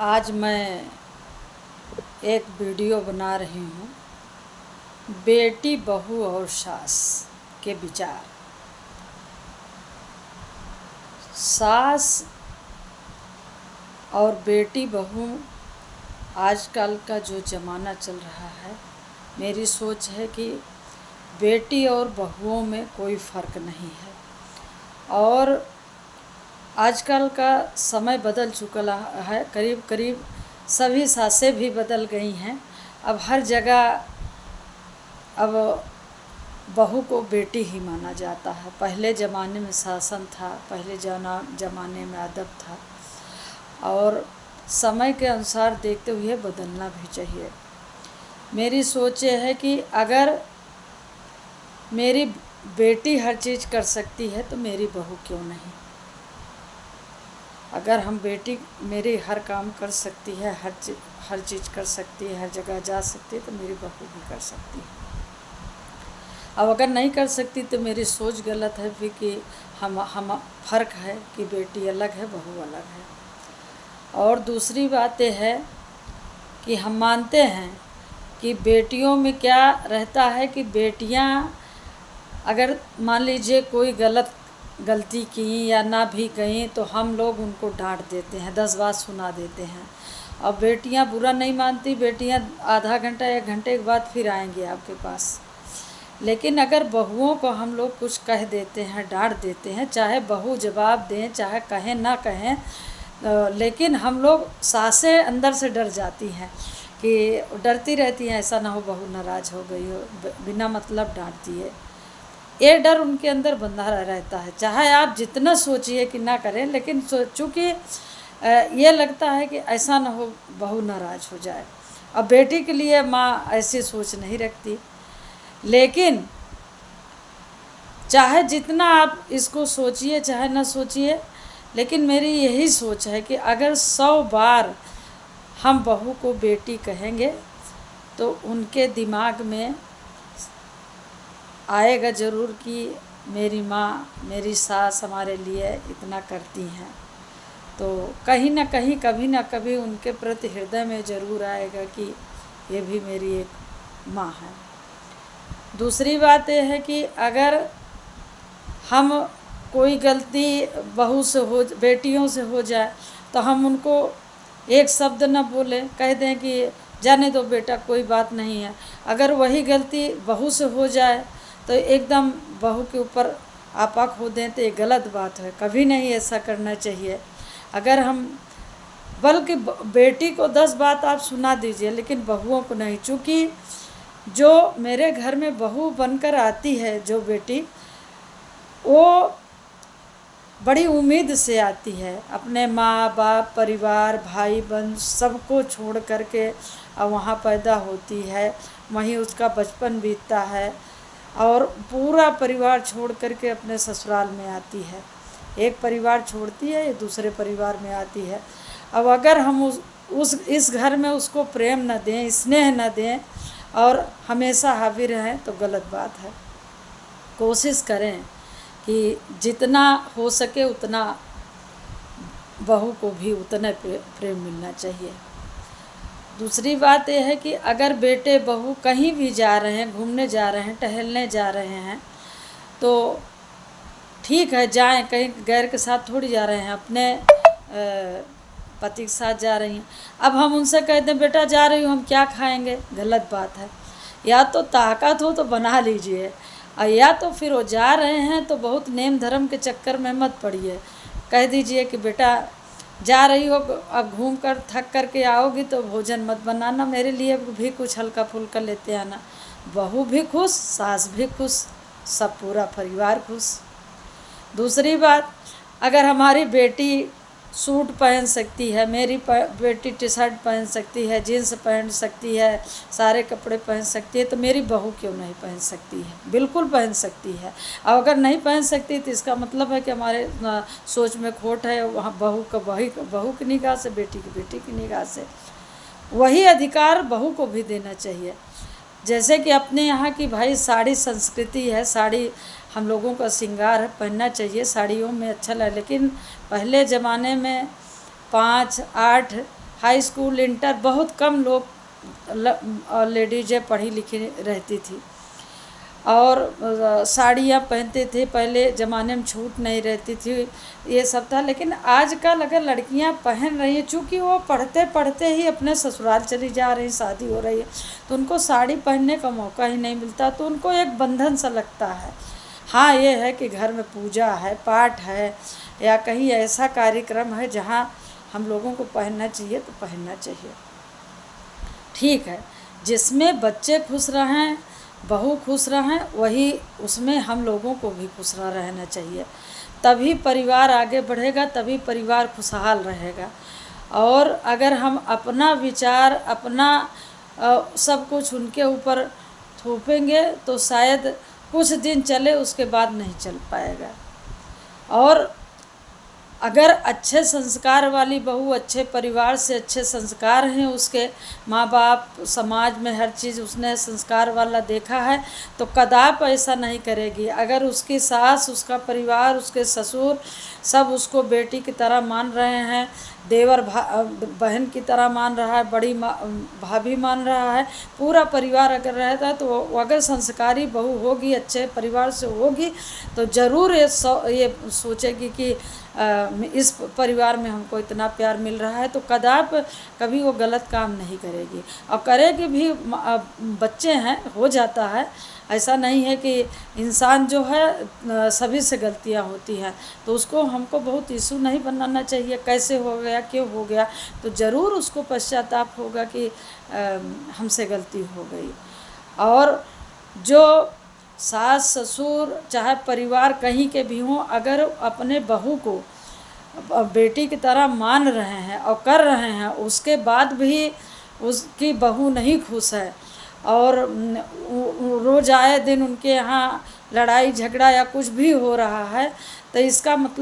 आज मैं एक वीडियो बना रही हूँ बेटी बहू और सास के विचार। सास और बेटी बहू आजकल का जो ज़माना चल रहा है, मेरी सोच है कि बेटी और बहुओं में कोई फ़र्क नहीं है और आजकल का समय बदल चुका है। करीब करीब सभी सासें भी बदल गई हैं। अब हर जगह अब बहू को बेटी ही माना जाता है। पहले ज़माने में शासन था, पहले ज़माने में अदब था और समय के अनुसार देखते हुए बदलना भी चाहिए। मेरी सोच ये है कि अगर मेरी बेटी हर चीज़ कर सकती है तो मेरी बहू क्यों नहीं। अगर हम बेटी मेरी हर काम कर सकती है, हर चीज़ कर सकती है, हर जगह जा सकती है, तो मेरी बहू भी कर सकती है। अब अगर नहीं कर सकती तो मेरी सोच गलत है फिर कि हम फ़र्क है कि बेटी अलग है, बहू अलग है। और दूसरी बात यह है कि हम मानते हैं कि बेटियों में क्या रहता है कि बेटियां अगर मान लीजिए कोई गलती की या ना भी कहीं तो हम लोग उनको डांट देते हैं, 10 बात सुना देते हैं। अब बेटियां बुरा नहीं मानती, बेटियां आधा घंटा 1 घंटे के बाद फिर आएंगी आपके पास। लेकिन अगर बहुओं को हम लोग कुछ कह देते हैं, डांट देते हैं, चाहे बहू जवाब दें चाहे कहें ना कहें, लेकिन हम लोग सासें अंदर से डर जाती हैं कि डरती रहती हैं ऐसा ना हो बहू नाराज़ हो गई हो, बिना मतलब डांट दिए। ये डर उनके अंदर बंधा रहता है, चाहे आप जितना सोचिए कि ना करें, लेकिन चूँकि ये लगता है कि ऐसा ना हो बहू नाराज़ हो जाए। अब बेटी के लिए माँ ऐसी सोच नहीं रखती, लेकिन चाहे जितना आप इसको सोचिए चाहे ना सोचिए, लेकिन मेरी यही सोच है कि अगर 100 बार हम बहू को बेटी कहेंगे तो उनके दिमाग में आएगा ज़रूर कि मेरी माँ मेरी सास हमारे लिए इतना करती हैं, तो कहीं ना कहीं कभी ना कभी उनके प्रति हृदय में ज़रूर आएगा कि ये भी मेरी एक माँ है। दूसरी बात यह है कि अगर हम कोई गलती बहू से बेटियों से हो जाए तो हम उनको एक शब्द न बोले, कह दें कि जाने दो बेटा कोई बात नहीं है। अगर वही गलती बहू से हो जाए तो एकदम बहू के ऊपर आपा खो दें तो ये गलत बात है, कभी नहीं ऐसा करना चाहिए। अगर हम बल्कि बेटी को 10 बात आप सुना दीजिए लेकिन बहुओं को नहीं, चूँकि जो मेरे घर में बहू बनकर आती है जो बेटी, वो बड़ी उम्मीद से आती है, अपने माँ बाप परिवार भाई बहन सबको छोड़ करके वहाँ पैदा होती है, वहीं उसका बचपन बीतता है और पूरा परिवार छोड़ करके अपने ससुराल में आती है। एक परिवार छोड़ती है ये दूसरे परिवार में आती है। अब अगर हम इस घर में उसको प्रेम न दें, स्नेह न दें और हमेशा हावी रहें तो गलत बात है। कोशिश करें कि जितना हो सके उतना बहू को भी उतना प्रेम मिलना चाहिए। दूसरी बात यह है कि अगर बेटे बहू कहीं भी जा रहे हैं, घूमने जा रहे हैं, टहलने जा रहे हैं, तो ठीक है जाएं, कहीं गैर के साथ थोड़ी जा रहे हैं, अपने पति के साथ जा रही हैं। अब हम उनसे कह दें बेटा जा रही हूँ हम क्या खाएंगे, गलत बात है। या तो ताकत हो तो बना लीजिए, और या तो फिर वो जा रहे हैं तो बहुत नेम धर्म के चक्कर में मत पड़िए। कह दीजिए कि बेटा जा रही हो, अब घूम कर थक कर के आओगी तो भोजन मत बनाना, मेरे लिए भी कुछ हल्का फुल्का लेते आना। बहू भी खुश, सास भी खुश, सब पूरा परिवार खुश। दूसरी बात, अगर हमारी बेटी सूट पहन सकती है, मेरी बेटी टी शर्ट पहन सकती है, जीन्स पहन सकती है, सारे कपड़े पहन सकती है, तो मेरी बहू क्यों नहीं पहन सकती है? बिल्कुल पहन सकती है। और अगर नहीं पहन सकती तो इसका मतलब है कि हमारे सोच में खोट है। वहाँ बहू की निगाह से, बेटी की निगाह से वही अधिकार बहू को भी देना चाहिए। जैसे कि अपने यहाँ की भाई साड़ी संस्कृति है, साड़ी हम लोगों का श्रृंगार है, पहनना चाहिए, साड़ियों में अच्छा लगे। लेकिन पहले ज़माने में 5, 8 हाई स्कूल इंटर बहुत कम लोग लेडीज़ें पढ़ी लिखी रहती थी और साड़ियाँ पहनते थे। पहले ज़माने में छूट नहीं रहती थी, ये सब था। लेकिन आजकल अगर लड़कियां पहन रही हैं, चूँकि वो पढ़ते पढ़ते ही अपने ससुराल चली जा रही, शादी हो रही है, तो उनको साड़ी पहनने का मौका ही नहीं मिलता, तो उनको एक बंधन सा लगता है। हाँ, ये है कि घर में पूजा है, पाठ है, या कहीं ऐसा कार्यक्रम है जहाँ हम लोगों को पहनना चाहिए तो पहनना चाहिए। ठीक है, जिसमें बच्चे खुश रहें, बहू खुश रहें, वही उसमें हम लोगों को भी खुश रहना चाहिए। तभी परिवार आगे बढ़ेगा, तभी परिवार खुशहाल रहेगा। और अगर हम अपना विचार, अपना सब कुछ उनके ऊपर थोपेंगे तो शायद कुछ दिन चले, उसके बाद नहीं चल पाएगा। और अगर अच्छे संस्कार वाली बहू, अच्छे परिवार से अच्छे संस्कार हैं उसके, माँ बाप, समाज में हर चीज़ उसने संस्कार वाला देखा है, तो कदाप ऐसा नहीं करेगी। अगर उसकी सास, उसका परिवार, उसके ससुर सब उसको बेटी की तरह मान रहे हैं, देवर बहन की तरह मान रहा है, बड़ी भाभी मान रहा है, पूरा परिवार अगर रहता है, तो अगर संस्कारी बहू होगी, अच्छे परिवार से होगी, तो ज़रूर ये सोचेगी कि इस परिवार में हमको इतना प्यार मिल रहा है, तो कदाप कभी वो गलत काम नहीं करेगी। और करेगी भी, बच्चे हैं, हो जाता है, ऐसा नहीं है कि इंसान जो है सभी से गलतियां होती हैं, तो उसको हमको बहुत इशू नहीं बनाना चाहिए, कैसे हो गया, क्यों हो गया, तो ज़रूर उसको पश्चाताप होगा कि हमसे गलती हो गई। और जो सास ससुर चाहे परिवार कहीं के भी हों, अगर अपने बहू को बेटी की तरह मान रहे हैं और कर रहे हैं, उसके बाद भी उसकी बहू नहीं खुश है और रोज़ आए दिन उनके यहाँ लड़ाई झगड़ा या कुछ भी हो रहा है, तो इसका मतलब